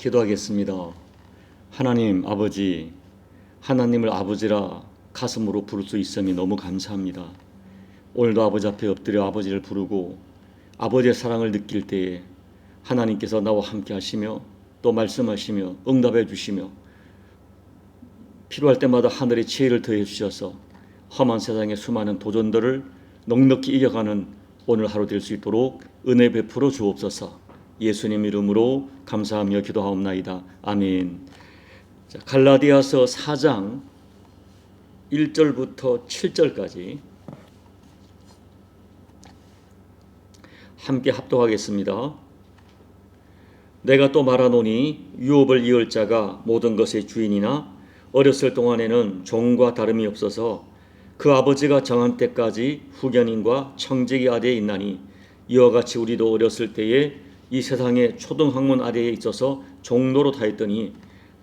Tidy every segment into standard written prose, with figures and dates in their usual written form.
기도하겠습니다. 하나님 아버지, 하나님을 아버지라 가슴으로 부를 수 있음이 너무 감사합니다. 오늘도 아버지 앞에 엎드려 아버지를 부르고 아버지의 사랑을 느낄 때에 하나님께서 나와 함께 하시며 또 말씀하시며 응답해 주시며 필요할 때마다 하늘의 지혜를 더해 주셔서 험한 세상의 수많은 도전들을 넉넉히 이겨가는 오늘 하루 될 수 있도록 은혜 베풀어 주옵소서. 예수님 이름으로 감사하며 기도하옵나이다. 아멘. 자, 갈라디아서 4장 1절부터 7절까지 함께 합독하겠습니다. 내가 또 말하노니 유업을 이을 자가 모든 것의 주인이나 어렸을 동안에는 종과 다름이 없어서 그 아버지가 정한 때까지 후견인과 청지기 아래에 있나니 이와 같이 우리도 어렸을 때에 이 세상의 초등학문 아래에 있어서 종로로 타있더니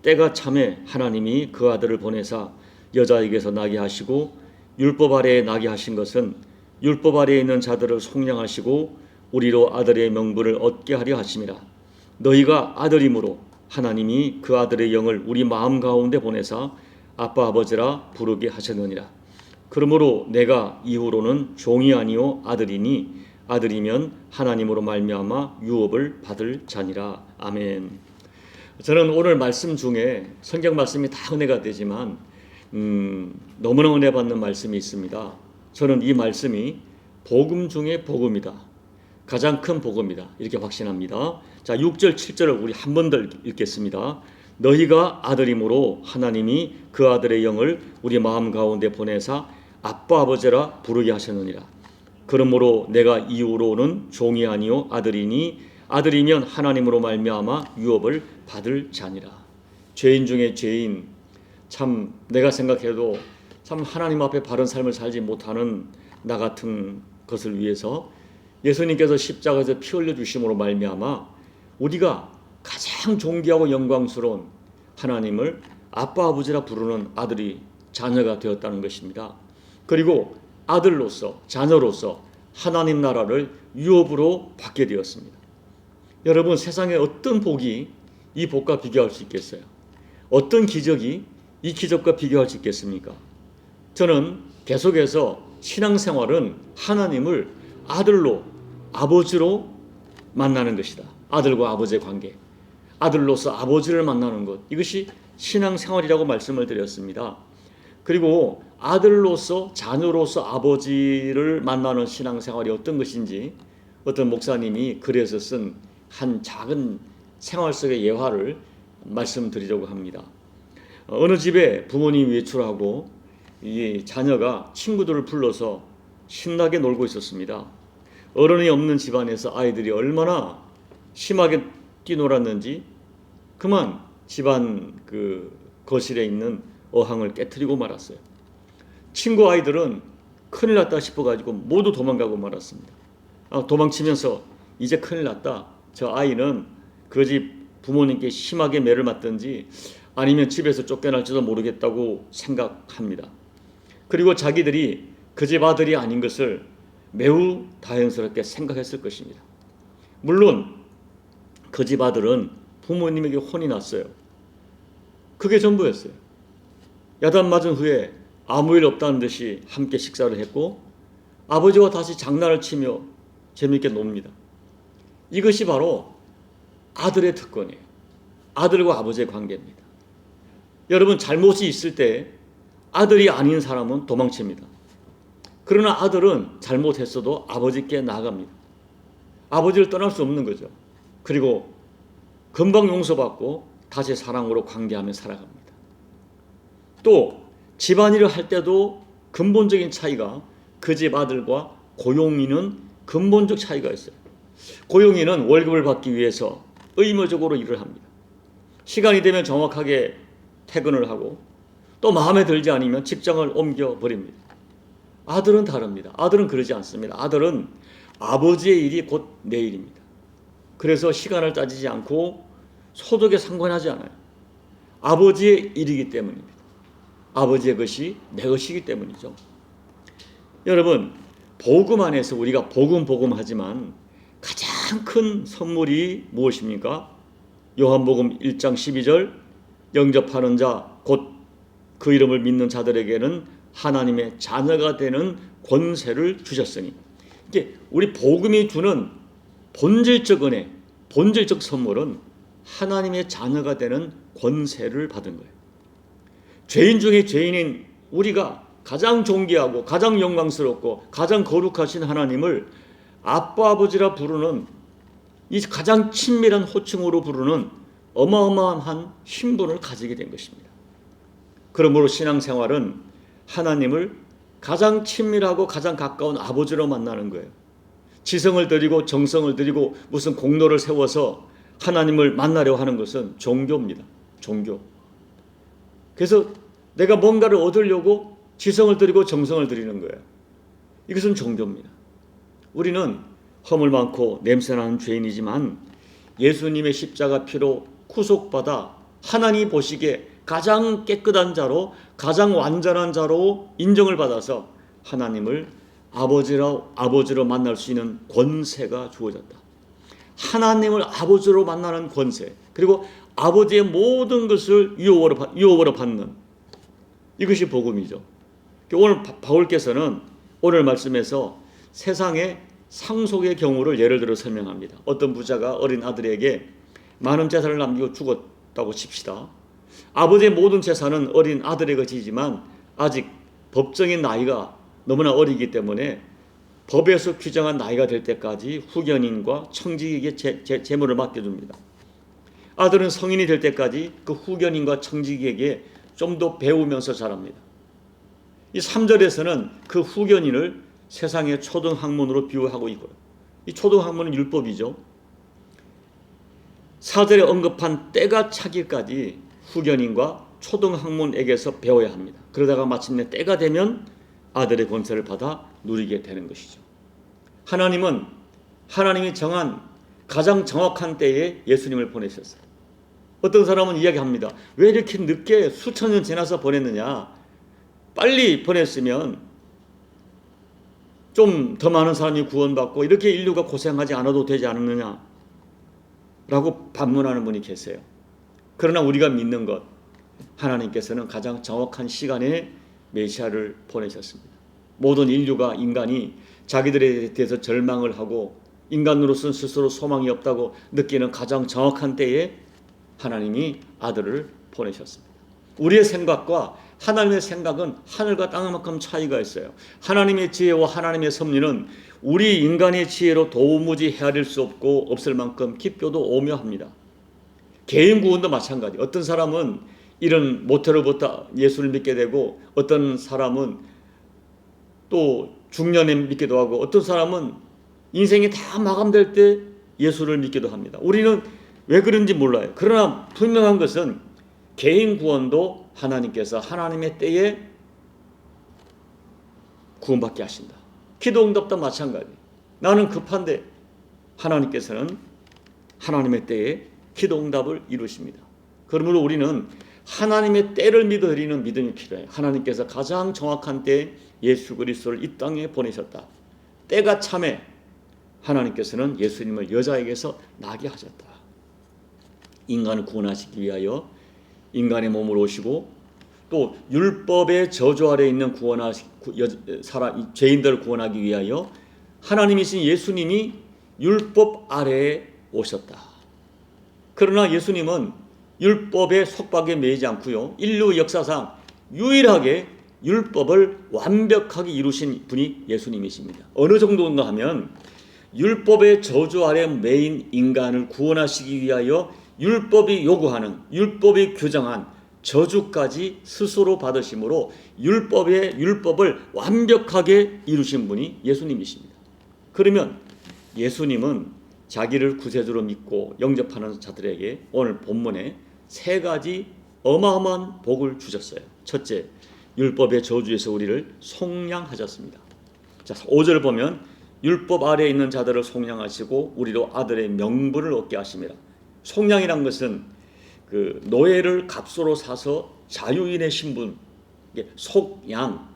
때가 참에 하나님이 그 아들을 보내사 여자에게서 나게 하시고 율법 아래에 나게 하신 것은 율법 아래에 있는 자들을 속량하시고 우리로 아들의 명분을 얻게 하려 하심이라. 너희가 아들이므로 하나님이 그 아들의 영을 우리 마음 가운데 보내사 아빠 아버지라 부르게 하셨느니라. 그러므로 내가 이후로는 종이 아니요 아들이니 아들이면 하나님으로 말미암아 유업을 받을 자니라. 아멘. 저는 오늘 말씀 중에 성경 말씀이 다 은혜가 되지만 너무나 은혜 받는 말씀이 있습니다. 저는 이 말씀이 복음 중에 복음이다. 가장 큰 복음이다. 이렇게 확신합니다. 자, 6절 7절을 우리 한 번 더 읽겠습니다. 너희가 아들이므로 하나님이 그 아들의 영을 우리 마음 가운데 보내사 아빠 아버지라 부르게 하셨느니라. 그러므로 내가 이후로는 종이 아니요 아들이니 아들이면 하나님으로 말미암아 유업을 받을 자니라. 죄인 중에 죄인, 참 내가 생각해도 참 하나님 앞에 바른 삶을 살지 못하는 나 같은 것을 위해서 예수님께서 십자가에서 피 흘려 주심으로 말미암아 우리가 가장 존귀하고 영광스러운 하나님을 아빠 아버지라 부르는 아들이 자녀가 되었다는 것입니다. 그리고 아들로서 자녀로서 하나님 나라를 유업으로 받게 되었습니다. 여러분, 세상에 어떤 복이 이 복과 비교할 수 있겠어요? 어떤 기적이 이 기적과 비교할 수 있겠습니까? 저는 계속해서 신앙생활은 하나님을 아들로 아버지로 만나는 것이다. 아들과 아버지의 관계, 아들로서 아버지를 만나는 것, 이것이 신앙생활이라고 말씀을 드렸습니다. 그리고 아들로서 자녀로서 아버지를 만나는 신앙생활이 어떤 것인지 어떤 목사님이 글에서 쓴 한 작은 생활 속의 예화를 말씀드리려고 합니다. 어느 집에 부모님이 외출하고 이 자녀가 친구들을 불러서 신나게 놀고 있었습니다. 어른이 없는 집안에서 아이들이 얼마나 심하게 뛰놀았는지 그만 집안 그 거실에 있는 어항을 깨트리고 말았어요. 친구 아이들은 큰일 났다 싶어가지고 모두 도망가고 말았습니다. 도망치면서 이제 큰일 났다. 저 아이는 그 집 부모님께 심하게 매를 맞든지 아니면 집에서 쫓겨날지도 모르겠다고 생각합니다. 그리고 자기들이 그 집 아들이 아닌 것을 매우 다행스럽게 생각했을 것입니다. 물론 그 집 아들은 부모님에게 혼이 났어요. 그게 전부였어요. 야단 맞은 후에 아무 일 없다는 듯이 함께 식사를 했고 아버지와 다시 장난을 치며 재미있게 놉니다. 이것이 바로 아들의 특권이에요. 아들과 아버지의 관계입니다. 여러분, 잘못이 있을 때 아들이 아닌 사람은 도망칩니다. 그러나 아들은 잘못했어도 아버지께 나아갑니다. 아버지를 떠날 수 없는 거죠. 그리고 금방 용서받고 다시 사랑으로 관계하며 살아갑니다. 또 집안일을 할 때도 근본적인 차이가 그 집 아들과 고용인은 근본적 차이가 있어요. 고용인은 월급을 받기 위해서 의무적으로 일을 합니다. 시간이 되면 정확하게 퇴근을 하고 또 마음에 들지 않으면 직장을 옮겨버립니다. 아들은 다릅니다. 아들은 그러지 않습니다. 아들은 아버지의 일이 곧 내 일입니다. 그래서 시간을 따지지 않고 소득에 상관하지 않아요. 아버지의 일이기 때문입니다. 아버지의 것이 내 것이기 때문이죠. 여러분, 복음 안에서 우리가 복음 하지만 가장 큰 선물이 무엇입니까? 요한복음 1장 12절 영접하는 자 곧 그 이름을 믿는 자들에게는 하나님의 자녀가 되는 권세를 주셨으니, 이게 우리 복음이 주는 본질적 은혜, 본질적 선물은 하나님의 자녀가 되는 권세를 받은 거예요. 죄인 중에 죄인인 우리가 가장 존귀하고 가장 영광스럽고 가장 거룩하신 하나님을 아빠 아버지라 부르는, 이 가장 친밀한 호칭으로 부르는 어마어마한 신분을 가지게 된 것입니다. 그러므로 신앙생활은 하나님을 가장 친밀하고 가장 가까운 아버지로 만나는 거예요. 지성을 들이고 정성을 들이고 무슨 공로를 세워서 하나님을 만나려 하는 것은 종교입니다. 종교. 그래서 내가 뭔가를 얻으려고 지성을 들이고 정성을 들이는 거예요. 이것은 종교입니다. 우리는 허물 많고 냄새나는 죄인이지만 예수님의 십자가 피로 구속받아 하나님이 보시기에 가장 깨끗한 자로, 가장 완전한 자로 인정을 받아서 하나님을 아버지로 만날 수 있는 권세가 주어졌다. 하나님을 아버지로 만나는 권세, 그리고 아버지의 모든 것을 유업으로 받는, 이것이 복음이죠. 오늘 바울께서는 오늘 말씀에서 세상의 상속의 경우를 예를 들어 설명합니다. 어떤 부자가 어린 아들에게 많은 재산을 남기고 죽었다고 칩시다. 아버지의 모든 재산은 어린 아들에게 지지만 아직 법정의 나이가 너무나 어리기 때문에 법에서 규정한 나이가 될 때까지 후견인과 청지기에게 재물을 맡겨줍니다. 아들은 성인이 될 때까지 그 후견인과 청지기에게 좀 더 배우면서 자랍니다. 이 3절에서는 그 후견인을 세상의 초등학문으로 비유하고 있고요. 이 초등학문은 율법이죠. 4절에 언급한 때가 차기까지 후견인과 초등학문에게서 배워야 합니다. 그러다가 마침내 때가 되면 아들의 권세를 받아 누리게 되는 것이죠. 하나님은 하나님이 정한 가장 정확한 때에 예수님을 보내셨어요. 어떤 사람은 이야기합니다. 왜 이렇게 늦게 수천 년 지나서 보냈느냐? 빨리 보냈으면 좀 더 많은 사람이 구원받고 이렇게 인류가 고생하지 않아도 되지 않았느냐? 라고 반문하는 분이 계세요. 그러나 우리가 믿는 것, 하나님께서는 가장 정확한 시간에 메시아를 보내셨습니다. 모든 인류가, 인간이 자기들에 대해서 절망을 하고 인간으로서는 스스로 소망이 없다고 느끼는 가장 정확한 때에 하나님이 아들을 보내셨습니다. 우리의 생각과 하나님의 생각은 하늘과 땅만큼 차이가 있어요. 하나님의 지혜와 하나님의 섭리는 우리 인간의 지혜로 도무지 헤아릴 수 없을 만큼 깊고도 오묘합니다. 개인 구원도 마찬가지. 어떤 사람은 이런 모태로부터 예수를 믿게 되고, 어떤 사람은 또 중년에 믿기도 하고, 어떤 사람은 인생이 다 마감될 때 예수를 믿기도 합니다. 우리는 왜 그런지 몰라요. 그러나 분명한 것은 개인 구원도 하나님께서 하나님의 때에 구원받게 하신다. 기도 응답도 마찬가지. 나는 급한데 하나님께서는 하나님의 때에 기도 응답을 이루십니다. 그러므로 우리는 하나님의 때를 믿어드리는 믿음이 필요해요. 하나님께서 가장 정확한 때에 예수 그리스도를 이 땅에 보내셨다. 때가 참에 하나님께서는 예수님을 여자에게서 나게 하셨다. 인간을 구원하시기 위하여 인간의 몸을 오시고, 또 율법의 저주 아래 있는 죄인들을 구원하기 위하여 하나님이신 예수님이 율법 아래에 오셨다. 그러나 예수님은 율법의 속박에 매이지 않고요, 인류 역사상 유일하게 율법을 완벽하게 이루신 분이 예수님이십니다. 어느 정도인가 하면 율법의 저주 아래 매인 인간을 구원하시기 위하여 율법이 요구하는, 율법이 규정한 저주까지 스스로 받으심으로 율법을 완벽하게 이루신 분이 예수님이십니다. 그러면 예수님은 자기를 구세주로 믿고 영접하는 자들에게 오늘 본문에 세 가지 어마어마한 복을 주셨어요. 첫째, 율법의 저주에서 우리를 속량하셨습니다. 자, 5절 보면 율법 아래에 있는 자들을 속량하시고 우리로 아들의 명분을 얻게 하십니다. 속량이란 것은 그 노예를 값으로 사서 자유인의 신분, 속양,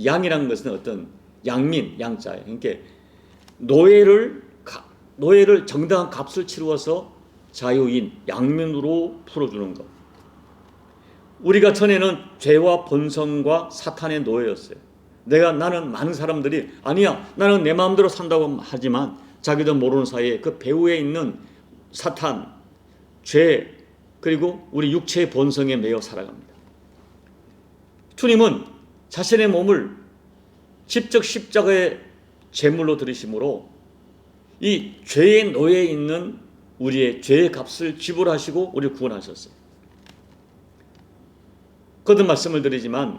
양이란 것은 어떤 양민, 양자예요. 그러니까 노예를 정당한 값을 치루어서 자유인 양면으로 풀어주는 것. 우리가 전에는 죄와 본성과 사탄의 노예였어요. 나는 많은 사람들이 아니야, 나는 내 마음대로 산다고 하지만 자기도 모르는 사이에 그 배후에 있는 사탄, 죄, 그리고 우리 육체의 본성에 매여 살아갑니다. 주님은 자신의 몸을 직접 십자가의 제물로 드리심으로 이 죄의 노예에 있는 우리의 죄의 값을 지불하시고 우리를 구원하셨어요. 거듭 말씀을 드리지만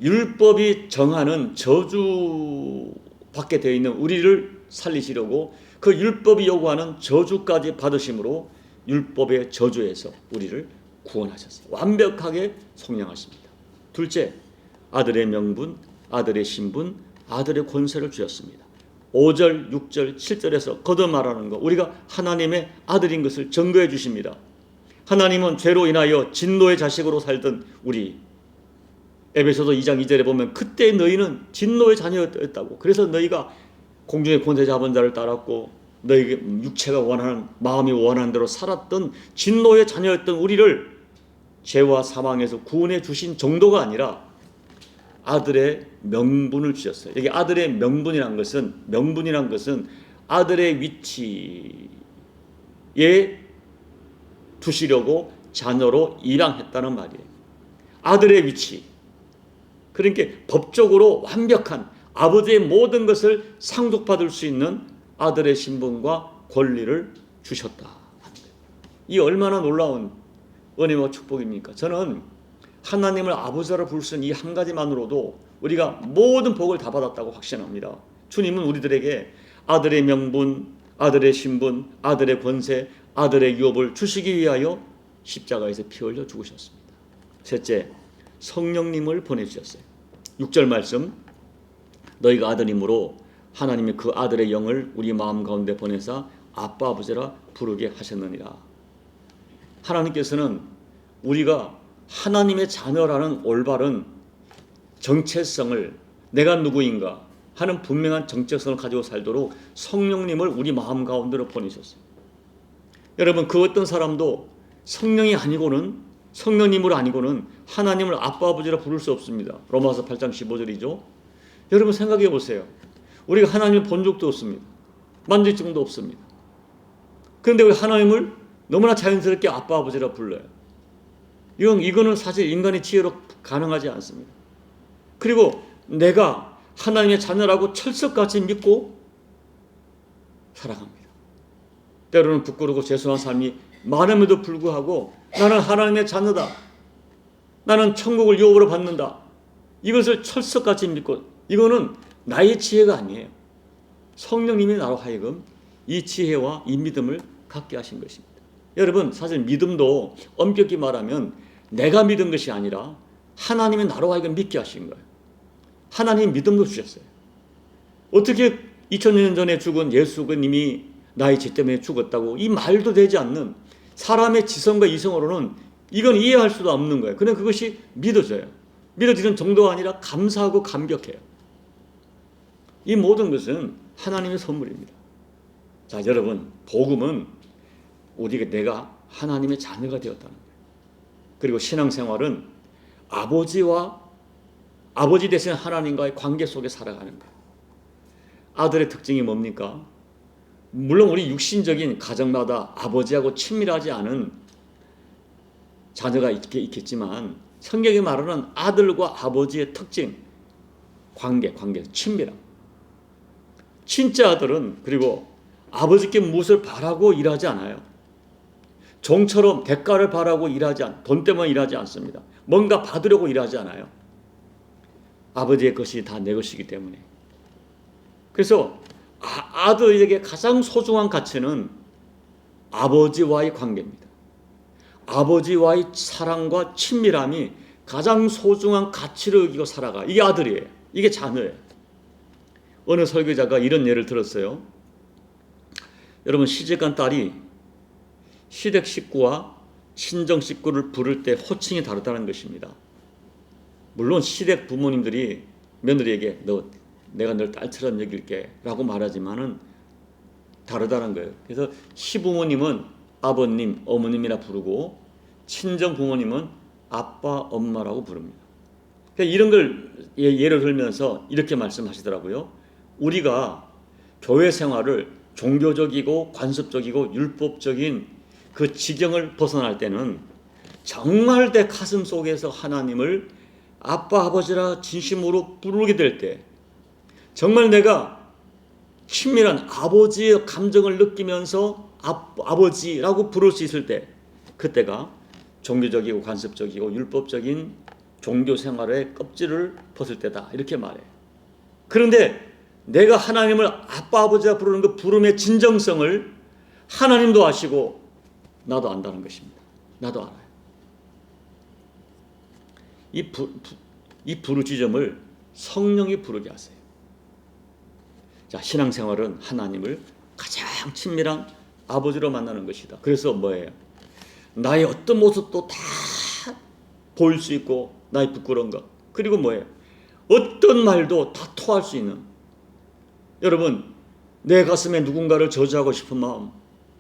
율법이 정하는 저주받게 되어 있는 우리를 살리시려고 그 율법이 요구하는 저주까지 받으심으로 율법의 저주에서 우리를 구원하셨어요. 완벽하게 속량하십니다. 둘째, 아들의 명분, 아들의 신분, 아들의 권세를 주셨습니다. 5절, 6절, 7절에서 거듭 말하는 것, 우리가 하나님의 아들인 것을 증거해 주십니다. 하나님은 죄로 인하여 진노의 자식으로 살던 우리, 에베소서 2장 2절에 보면 그때 너희는 진노의 자녀였다고. 그래서 너희가 공중의 권세 잡은 자를 따랐고 너희 육체가 원하는, 마음이 원하는 대로 살았던 진노의 자녀였던 우리를 죄와 사망에서 구원해 주신 정도가 아니라 아들의 명분을 주셨어요. 여기 아들의 명분이란 것은 아들의 위치에 두시려고 자녀로 입양했다는 말이에요. 아들의 위치. 그러니까 법적으로 완벽한 아버지의 모든 것을 상속받을 수 있는 아들의 신분과 권리를 주셨다. 이 얼마나 놀라운 은혜와 축복입니까? 저는 하나님을 아버지라 부를 수 있는 이 한 가지만으로도 우리가 모든 복을 다 받았다고 확신합니다. 주님은 우리들에게 아들의 명분, 아들의 신분, 아들의 권세, 아들의 유업을 주시기 위하여 십자가에서 피 흘려 죽으셨습니다. 셋째, 성령님을 보내주셨어요. 6절 말씀, 너희가 아들이므로 하나님이 그 아들의 영을 우리 마음 가운데 보내사 아빠 아버지라 부르게 하셨느니라. 하나님께서는 우리가 하나님의 자녀라는 올바른 정체성을, 내가 누구인가 하는 분명한 정체성을 가지고 살도록 성령님을 우리 마음 가운데로 보내셨어요. 여러분, 그 어떤 사람도 성령님으로 아니고는 하나님을 아빠 아버지라 부를 수 없습니다. 로마서 8장 15절이죠. 여러분 생각해 보세요. 우리가 하나님을 본 적도 없습니다. 만질 적도 없습니다. 그런데 왜 하나님을 너무나 자연스럽게 아빠 아버지라 불러요? 이거는 사실 인간의 지혜로 가능하지 않습니다. 그리고 내가 하나님의 자녀라고 철석같이 믿고 살아갑니다. 때로는 부끄러고 죄송한 삶이 많음에도 불구하고 나는 하나님의 자녀다, 나는 천국을 유업으로 받는다, 이것을 철석같이 믿고, 이거는 나의 지혜가 아니에요. 성령님이 나로 하여금 이 지혜와 이 믿음을 갖게 하신 것입니다. 여러분, 사실 믿음도 엄격히 말하면 내가 믿은 것이 아니라 하나님이 나로 하여금 믿게 하신 거예요. 하나님 믿음도 주셨어요. 어떻게 2000년 전에 죽은 예수님이 나의 죄 때문에 죽었다고, 이 말도 되지 않는 사람의 지성과 이성으로는 이건 이해할 수도 없는 거예요. 그런데 그것이 믿어져요. 믿어지는 정도가 아니라 감사하고 감격해요. 이 모든 것은 하나님의 선물입니다. 자, 여러분, 복음은 내가 하나님의 자녀가 되었다는 거예요. 그리고 신앙생활은 아버지 대신 하나님과의 관계 속에 살아가는 거예요. 아들의 특징이 뭡니까? 물론 우리 육신적인 가정마다 아버지하고 친밀하지 않은 자녀가 있겠지만 성경이 말하는 아들과 아버지의 특징, 관계, 친밀함. 진짜 아들은 그리고 아버지께 무엇을 바라고 일하지 않아요. 종처럼 대가를 바라고 돈 때문에 일하지 않습니다. 뭔가 받으려고 일하지 않아요. 아버지의 것이 다 내 것이기 때문에. 그래서 아들에게 가장 소중한 가치는 아버지와의 관계입니다. 아버지와의 사랑과 친밀함이 가장 소중한 가치를 여기고 살아가. 이게 아들이에요. 이게 자녀예요. 어느 설교자가 이런 예를 들었어요. 여러분, 시집간 딸이 시댁 식구와 친정 식구를 부를 때 호칭이 다르다는 것입니다. 물론 시댁 부모님들이 며느리에게 내가 널 딸처럼 여길게 라고 말하지만은 다르다는 거예요. 그래서 시부모님은 아버님, 어머님이라 부르고 친정 부모님은 아빠, 엄마라고 부릅니다. 그러니까 이런 걸 예를 들면서 이렇게 말씀하시더라고요. 우리가 교회 생활을 종교적이고 관습적이고 율법적인 그 지경을 벗어날 때는 정말 내 가슴 속에서 하나님을 아빠, 아버지라 진심으로 부르게 될 때, 정말 내가 친밀한 아버지의 감정을 느끼면서 아버지라고 부를 수 있을 때, 그때가 종교적이고 관습적이고 율법적인 종교 생활의 껍질을 벗을 때다, 이렇게 말해요. 그런데 내가 하나님을 아빠, 아버지라 부르는 그 부름의 진정성을 하나님도 아시고 나도 안다는 것입니다. 나도 알아요. 이 부르짖음을 성령이 부르게 하세요. 자, 신앙생활은 하나님을 가장 친밀한 아버지로 만나는 것이다. 그래서 뭐예요? 나의 어떤 모습도 다 보일 수 있고, 나의 부끄러운 것, 그리고 뭐예요? 어떤 말도 다 토할 수 있는, 여러분, 내 가슴에 누군가를 저주하고 싶은 마음,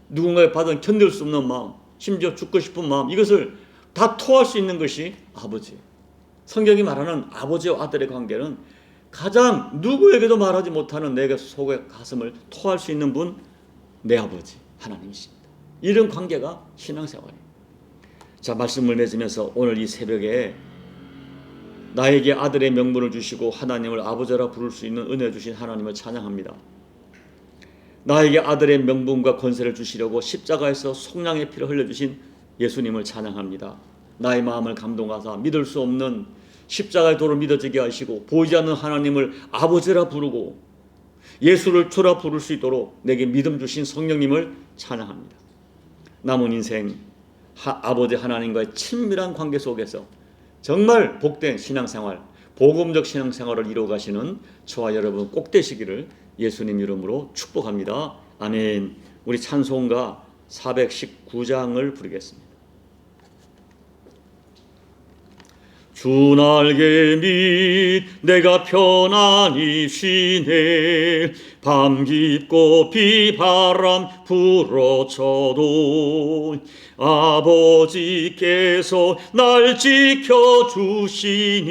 누군가의 받은 견딜 수 없는 마음, 심지어 죽고 싶은 마음, 이것을 다 토할 수 있는 것이 아버지. 성경이 말하는 아버지와 아들의 관계는 가장 누구에게도 말하지 못하는 내 속의 가슴을 토할 수 있는 분, 내 아버지 하나님이십니다. 이런 관계가 신앙생활이에요. 자, 말씀을 맺으면서 오늘 이 새벽에 나에게 아들의 명분을 주시고 하나님을 아버지라 부를 수 있는 은혜 주신 하나님을 찬양합니다. 나에게 아들의 명분과 권세를 주시려고 십자가에서 속량의 피를 흘려주신 예수님을 찬양합니다. 나의 마음을 감동하사 믿을 수 없는 십자가의 도를 믿어지게 하시고 보이지 않는 하나님을 아버지라 부르고 예수를 주라 부를 수 있도록 내게 믿음 주신 성령님을 찬양합니다. 남은 인생 아버지 하나님과의 친밀한 관계 속에서 정말 복된 신앙생활, 복음적 신앙생활을 이루어가시는 저와 여러분 꼭 되시기를 예수님 이름으로 축복합니다. 아멘. 우리 찬송가 419장을 부르겠습니다. 주 날개 밑 내가 편안히 쉬네. 밤 깊고 비바람 불어쳐도 아버지께서 날 지켜주시니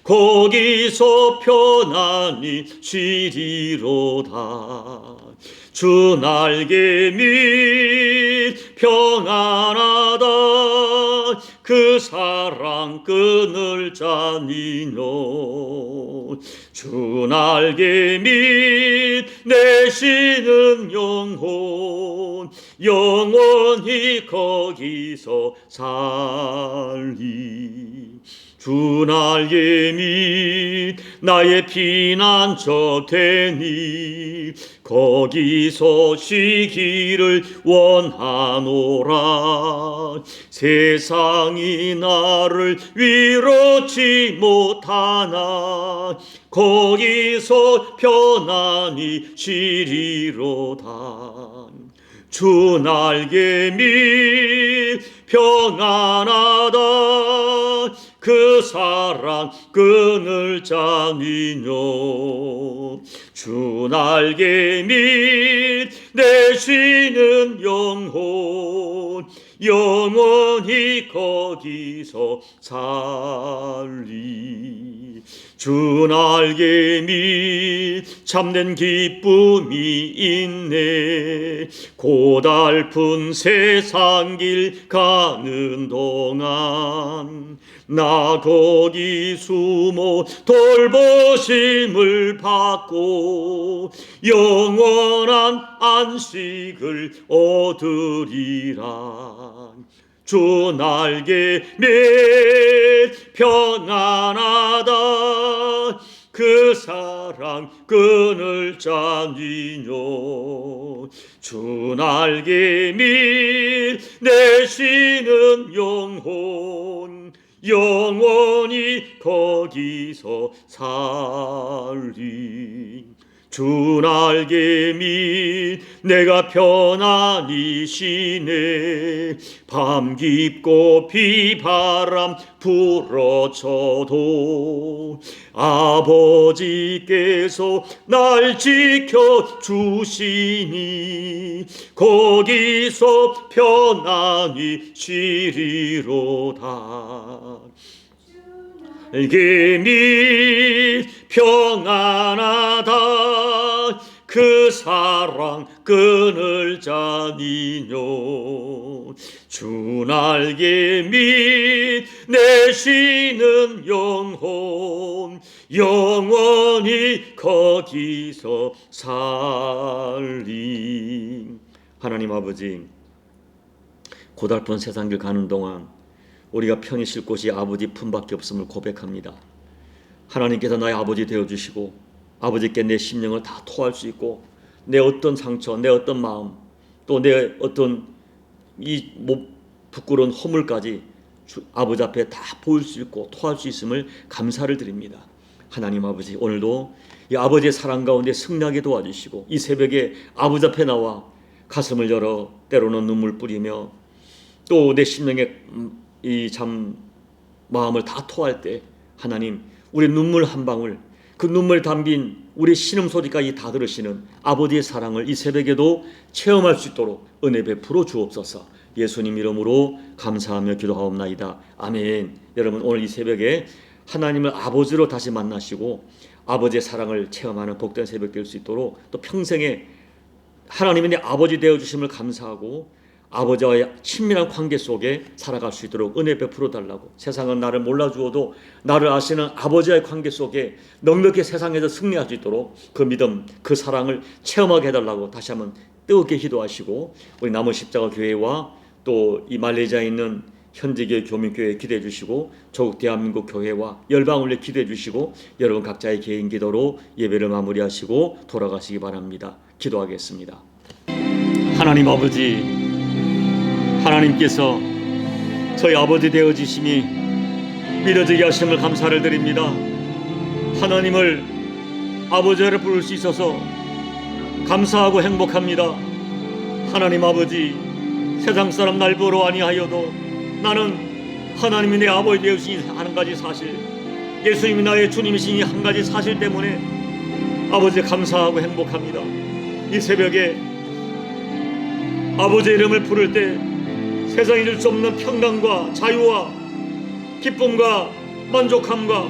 거기서 편안히 쉬리로다. 주 날개 밑 평안하다. 그 사랑 끊을 자니뇨. 주 날개 밑 내쉬는 영혼 영원히 거기서 살리. 주 날개 밑 나의 피난처 되니 거기서 쉬기를 원하노라. 세상이 나를 위로치 못하나 거기서 편안히 쉬리로다. 주 날개 밑 평안하다. 그 사랑 끊을 자니뇨. 주 날개 밑 내쉬는 영혼 영원히 거기서 살리. 주 날개 밑 참된 기쁨이 있네. 고달픈 세상 길 가는 동안 나 거기 숨어 돌보심을 받고 영원한 안식을 얻으리라. 주 날개 밑 평안하다. 그 사랑 끊을 자니뇨. 주 날개 밑 내쉬는 영혼 영원히 거기서 살리. 주 날개 밑 내가 편안히 쉬네. 밤 깊고 비바람 불어쳐도 아버지께서 날 지켜주시니 거기서 편안히 쉬리로다. 날개 밑 평안하다. 그 사랑 끈을 자니뇨. 주 날개 밑 내 쉬는 영혼 영원히 거기서 살리. 하나님 아버지, 고달픈 세상을 가는 동안 우리가 편히 쉴 곳이 아버지 품밖에 없음을 고백합니다. 하나님께서 나의 아버지 되어주시고 아버지께 내 심령을 다 토할 수 있고 내 어떤 상처, 내 어떤 마음, 또 내 어떤 이 부끄러운 허물까지 아버지 앞에 다 보일 수 있고 토할 수 있음을 감사를 드립니다. 하나님 아버지, 오늘도 이 아버지의 사랑 가운데 승리하게 도와주시고 이 새벽에 아버지 앞에 나와 가슴을 열어 때로는 눈물 뿌리며 또 내 심령에 이 참 마음을 다 토할 때 하나님, 우리 눈물 한 방울, 그 눈물 담긴 우리 신음소리까지 다 들으시는 아버지의 사랑을 이 새벽에도 체험할 수 있도록 은혜 베풀어 주옵소서. 예수님 이름으로 감사하며 기도하옵나이다. 아멘. 여러분, 오늘 이 새벽에 하나님을 아버지로 다시 만나시고 아버지의 사랑을 체험하는 복된 새벽 될 수 있도록 또 평생에 하나님이 내 아버지 되어주심을 감사하고 아버지와의 친밀한 관계 속에 살아갈 수 있도록 은혜 베풀어 달라고, 세상은 나를 몰라주어도 나를 아시는 아버지와의 관계 속에 넉넉히 세상에서 승리할 수 있도록 그 믿음, 그 사랑을 체험하게 해달라고 다시 한번 뜨겁게 기도하시고, 우리 남은 십자가 교회와 또 이 말레이시아에 있는 현지교회 교민교회 기도해 주시고, 조국 대한민국 교회와 열방을 기도해 주시고, 여러분 각자의 개인 기도로 예배를 마무리하시고 돌아가시기 바랍니다. 기도하겠습니다. 하나님 아버지, 하나님께서 저희 아버지 되어주심이 믿어지게 하심을 감사를 드립니다. 하나님을 아버지를 부를 수 있어서 감사하고 행복합니다. 하나님 아버지, 세상 사람 날 보러 아니하여도 나는 하나님이 내 아버지 되어주신 한 가지 사실, 예수님이 나의 주님이시니 한 가지 사실 때문에 아버지 감사하고 행복합니다. 이 새벽에 아버지의 이름을 부를 때 세상이 줄 수 없는 평강과 자유와 기쁨과 만족함과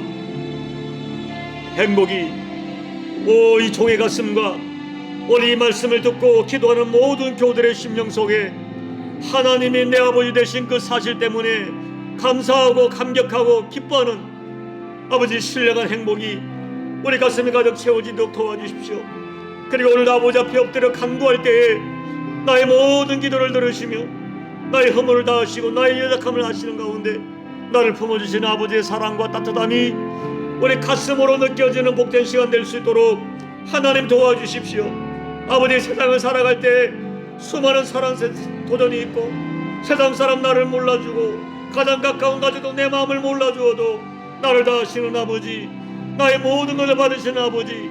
행복이 이 종의 가슴과 오늘 이 말씀을 듣고 기도하는 모든 교들의 심령 속에 하나님이 내 아버지 되신 그 사실 때문에 감사하고 감격하고 기뻐하는 아버지 신령한 행복이 우리 가슴에 가득 채워지도록 도와주십시오. 그리고 오늘 아버지 앞에 엎드려 간구할 때에 나의 모든 기도를 들으시며 나의 허물을 다하시고 나의 연약함을 아시는 가운데 나를 품어주시는 아버지의 사랑과 따뜻함이 우리 가슴으로 느껴지는 복된 시간 될 수 있도록 하나님 도와주십시오. 아버지, 세상을 살아갈 때 수많은 사랑 도전이 있고 세상 사람 나를 몰라주고 가장 가까운 가족도 내 마음을 몰라주어도 나를 다하시는 아버지, 나의 모든 것을 받으시는 아버지,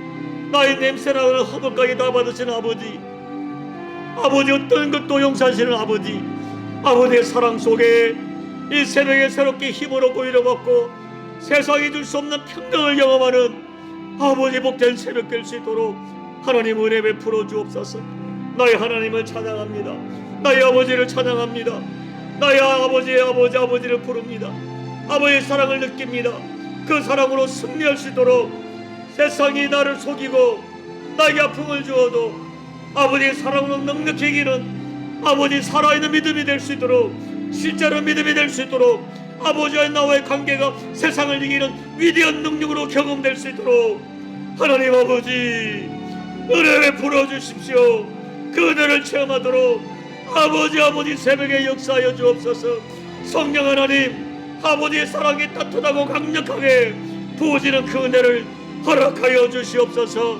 나의 냄새나는 허물까지 다 받으시는 아버지, 아버지 어떤 것도 용서하시는 아버지, 아버지의 사랑 속에 이 새벽에 새롭게 힘을 얻고 위로받고 세상이 줄 수 없는 평강을 경험하는 아버지 복된 새벽 될 수 있도록 하나님 은혜 베풀어 주옵소서. 나의 하나님을 찬양합니다. 나의 아버지를 찬양합니다. 나의 아버지의 아버지를 부릅니다. 아버지의 사랑을 느낍니다. 그 사랑으로 승리할 수 있도록 세상이 나를 속이고 나에게 아픔을 주어도 아버지의 사랑으로 넉넉히 이기는 아버지 살아있는 믿음이 될 수 있도록, 실제로 믿음이 될 수 있도록 아버지와 나와의 관계가 세상을 이기는 위대한 능력으로 경험될 수 있도록 하나님 아버지 은혜 베풀어 주십시오. 그 은혜를 체험하도록 아버지 새벽에 역사하여 주옵소서. 성령 하나님, 아버지의 사랑이 따뜻하고 강력하게 부어지는 그 은혜를 허락하여 주시옵소서.